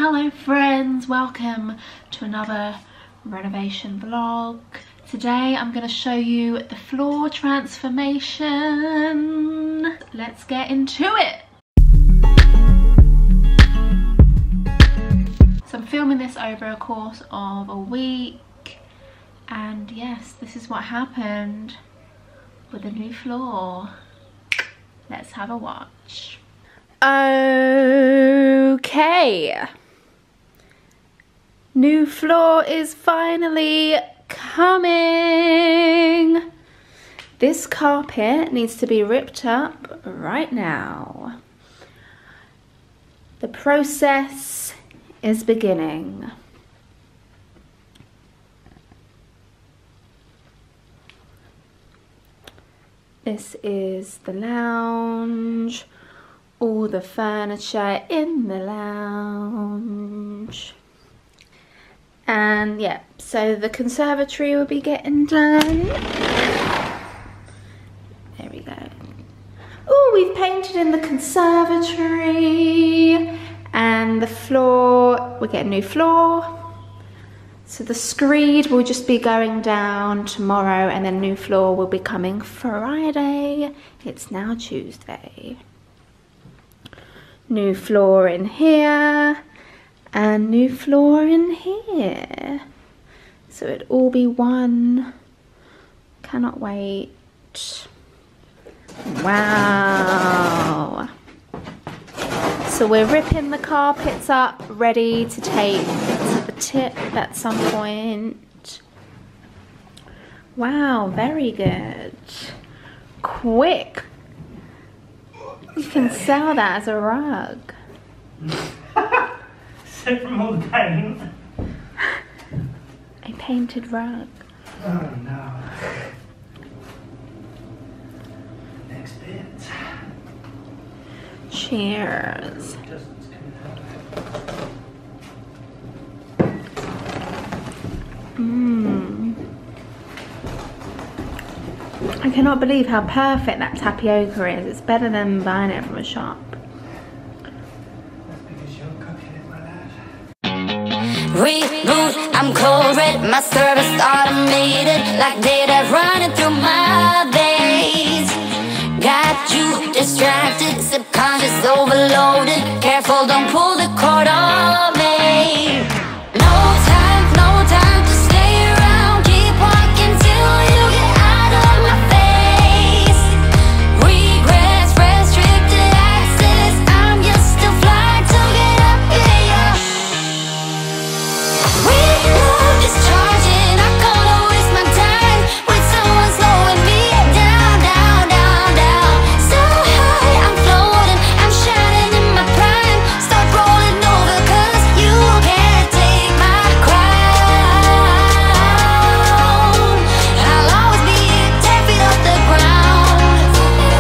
Hello friends, welcome to another renovation vlog. Today I'm going to show you the floor transformation. Let's get into it. So I'm filming this over a course of a week, and yes, this is what happened with the new floor. Let's have a watch. Okay, new floor is finally coming. This carpet needs to be ripped up right now. The process is beginning. This is the lounge. All the furniture in the lounge. And yeah, so the conservatory will be getting done. There we go. Oh, we've painted in the conservatory. And the floor, we'll get a new floor. So the screed will just be going down tomorrow, and then new floor will be coming Friday. It's now Tuesday. New floor in here and new floor in here, so it'll all be one. Cannot wait. Wow. So we're ripping the carpets up, ready to take to the tip at some point. Wow, very good. Quick. You can sell that as a rug. Except from all the paint. A painted rug. Oh no. Next bit. Cheers. I cannot believe how perfect that tapioca is. It's better than buying it from a shop. That's because you're cooking it, my lad. Reboot, I'm cold red, my service automated, like data running through my veins. Got you distracted, subconscious overloaded. Careful, don't pull the cord on me. No time to stay around. Keep walking till you get out of my face. Regrets, restricted access. I'm just a flight to get up here. We love discharging. I can't waste my time with someone slowing me down. So high, I'm floating, I'm shining in my prime. Start rolling over, 'cause you can't take my crown. I'll always be 10 feet off the ground.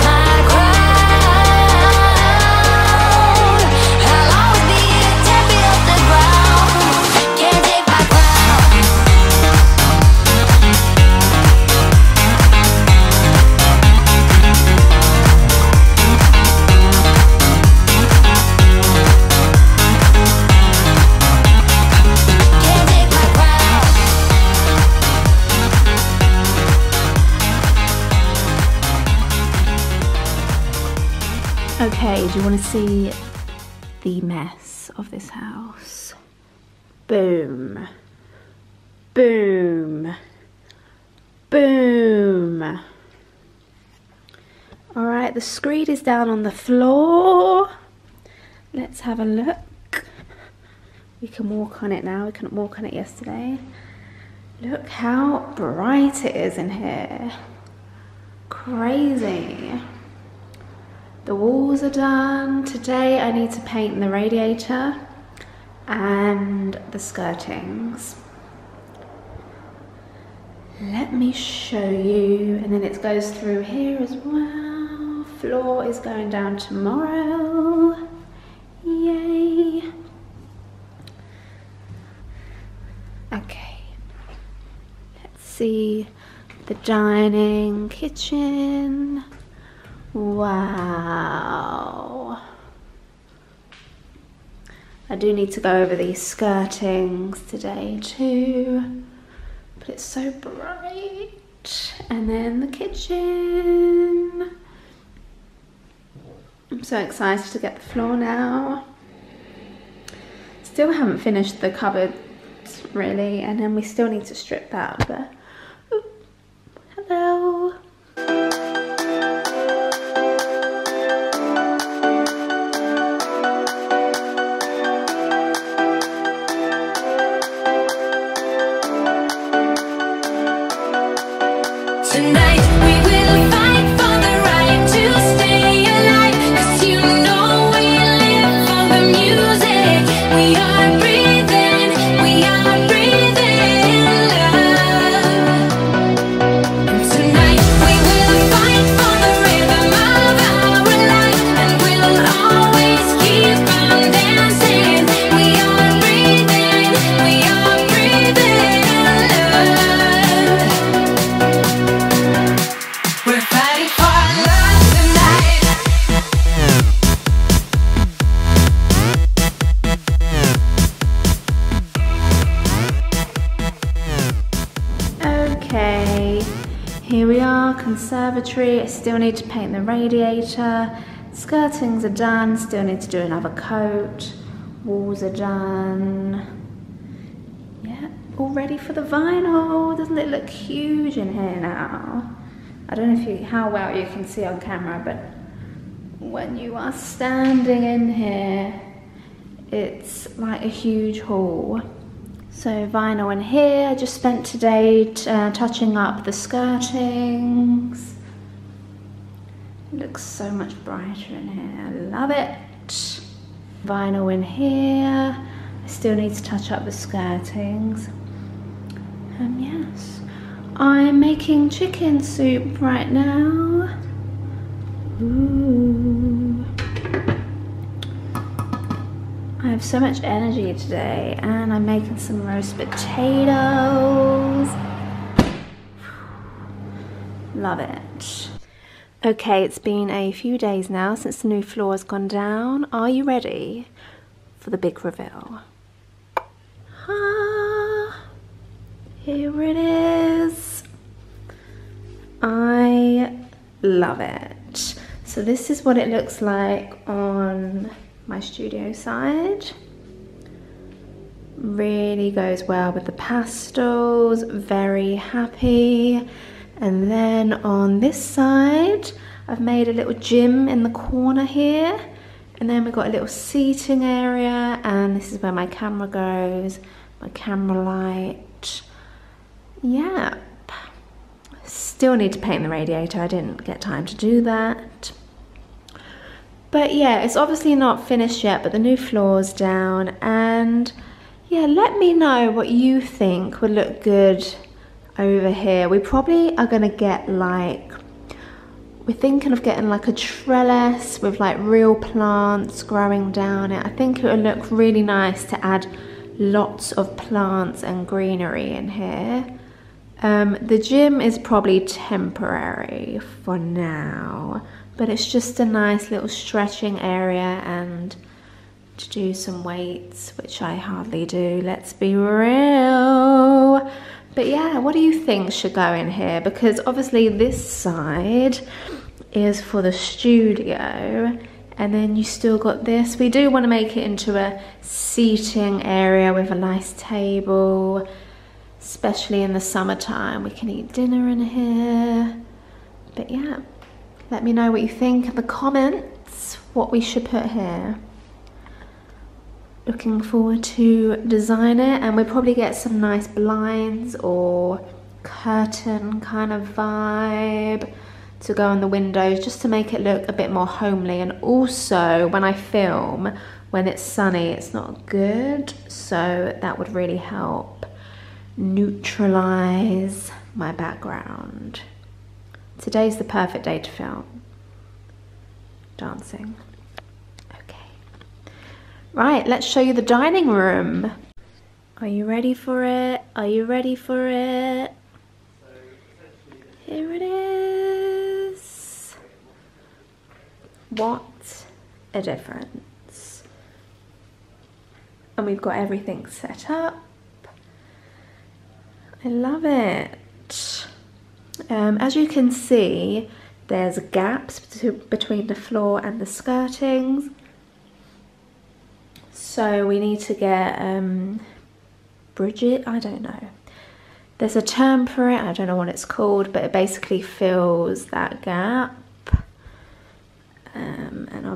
My crown. I'll always be 10 feet off the ground. Can't take my crown. Can't take my crown. Okay, do you want to see the mess of this house? Boom. Boom. Boom. All right, the screed is down on the floor. Let's have a look. We can walk on it now. We couldn't walk on it yesterday. Look how bright it is in here. Crazy. The walls are done. Today I need to paint the radiator and the skirtings. Let me show you, and then it goes through here as well. Floor is going down tomorrow. Yay. Okay, let's see the dining, kitchen. Wow. I do need to go over these skirtings today too, but it's so bright. And then the kitchen. I'm so excited to get the floor now. Still haven't finished the cupboard really, and then we still need to strip that, but ooh, hello. Tonight we will fight for the right to stay alive, 'cause you know we live for the music. We are breathing love. And tonight we will fight for the rhythm of our life, and we'll always keep on dancing. We are breathing love. We're fighting for love tonight. Okay, here we are, conservatory. I still need to paint the radiator. Skirtings are done, still need to do another coat. Walls are done. Yeah, all ready for the vinyl. Doesn't it look huge in here now? I don't know how well you can see on camera, but when you are standing in here, it's like a huge hall. So vinyl in here. I just spent today touching up the skirtings. It looks so much brighter in here. I love it. Vinyl in here. I still need to touch up the skirtings. Yes. I'm making chicken soup right now. Ooh. I have so much energy today, and I'm making some roast potatoes. Love it. Okay, it's been a few days now since the new floor has gone down. Are you ready for the big reveal? Here it is. I love it. So this is what it looks like on my studio side. Really goes well with the pastels, very happy. And then on this side, I've made a little gym in the corner here. And then we've got a little seating area, and this is where my camera goes, my camera light. Yeah. Still need to paint the radiator, I didn't get time to do that. But yeah, it's obviously not finished yet, but the new floor's down. And yeah, let me know what you think would look good over here. We probably are gonna get like, we're thinking of getting like a trellis with like real plants growing down it. I think it would look really nice to add lots of plants and greenery in here. The gym is probably temporary for now, but it's just a nice little stretching area and to do some weights, which I hardly do, let's be real. But yeah, what do you think should go in here? Because obviously this side is for the studio, and then you still got this. We do want to make it into a seating area with a nice table, especially in the summertime. We can eat dinner in here. But yeah, let me know what you think in the comments, what we should put here. Looking forward to design it, and we'll probably get some nice blinds or curtain kind of vibe to go on the windows, just to make it look a bit more homely. And also when I film, when it's sunny, it's not good, so that would really help neutralize my background. Today's the perfect day to film dancing. Right, let's show you the dining room. Are you ready for it? Are you ready for it? Here it is. What a difference. and we've got everything set up. I love it. As you can see, there's gaps between the floor and the skirtings. So we need to get Bridget, I don't know. There's a term for it, I don't know what it's called, but it basically fills that gap. And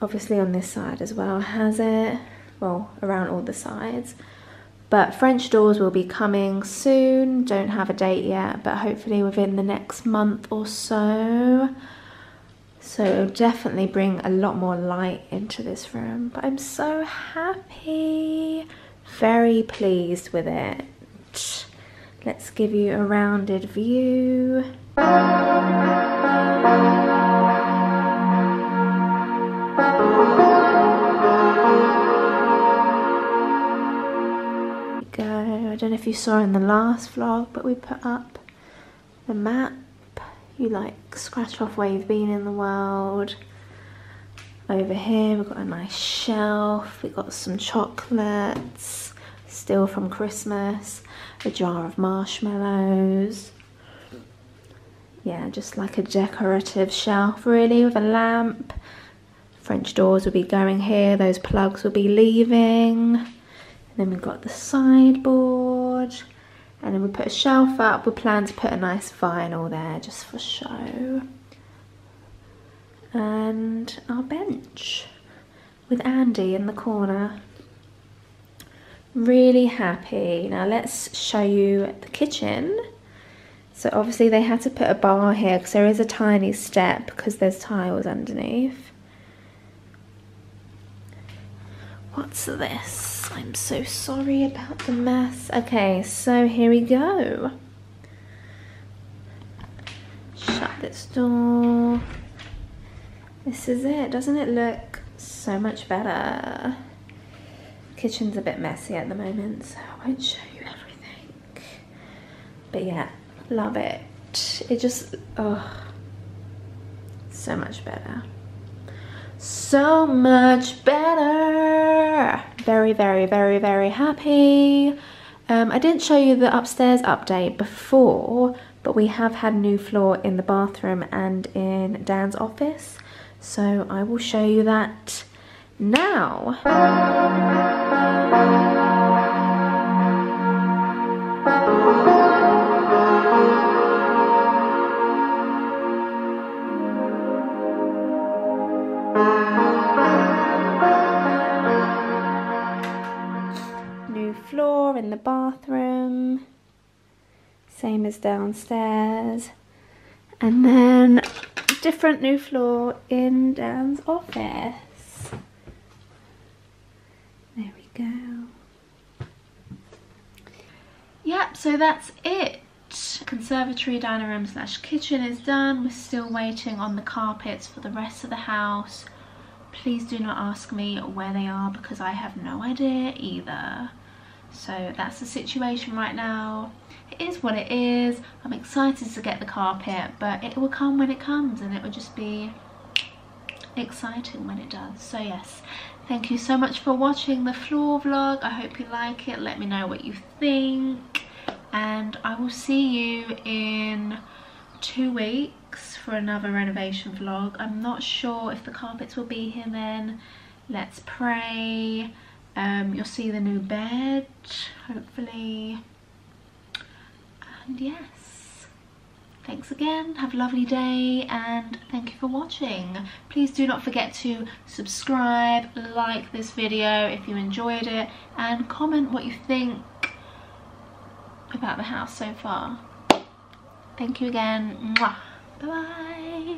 obviously on this side as well has it, well, around all the sides. But French doors will be coming soon, don't have a date yet, but hopefully within the next month or so. So it'll definitely bring a lot more light into this room. But I'm so happy, very pleased with it. Let's give you a rounded view. I don't know if you saw in the last vlog, but we put up the map. You like scratch off where you've been in the world. Over here we've got a nice shelf, we've got some chocolates, still from Christmas, a jar of marshmallows. Yeah, just like a decorative shelf really, with a lamp. French doors will be going here, those plugs will be leaving. Then we've got the sideboard, and then we put a shelf up. We plan to put a nice vinyl there just for show. And our bench with Andy in the corner. Really happy. Now let's show you the kitchen. So obviously they had to put a bar here because there is a tiny step because there's tiles underneath. What's this? I'm so sorry about the mess. Okay, so here we go. Shut this door. This is it. Doesn't it look so much better? Kitchen's a bit messy at the moment, so I won't show you everything. But yeah, love it. It just, oh, so much better. So much better. Very, very, very, very happy. I didn't show you the upstairs update before, but we have had new floor in the bathroom and in Dan's office, so I will show you that now. Floor in the bathroom, same as downstairs, and then different new floor in Dan's office. There we go. Yep, so that's it. Conservatory, dining room / kitchen is done. We're still waiting on the carpets for the rest of the house. Please do not ask me where they are because I have no idea either. So that's the situation right now. It is what it is. I'm excited to get the carpet, but it will come when it comes, and it will just be exciting when it does. So yes, thank you so much for watching the floor vlog. I hope you like it. Let me know what you think, and I will see you in 2 weeks for another renovation vlog. I'm not sure if the carpets will be here then. Let's pray. You'll see the new bed, hopefully. And yes, thanks again. Have a lovely day, and thank you for watching. Please do not forget to subscribe, like this video if you enjoyed it, and comment what you think about the house so far. Thank you again. Mwah. Bye bye.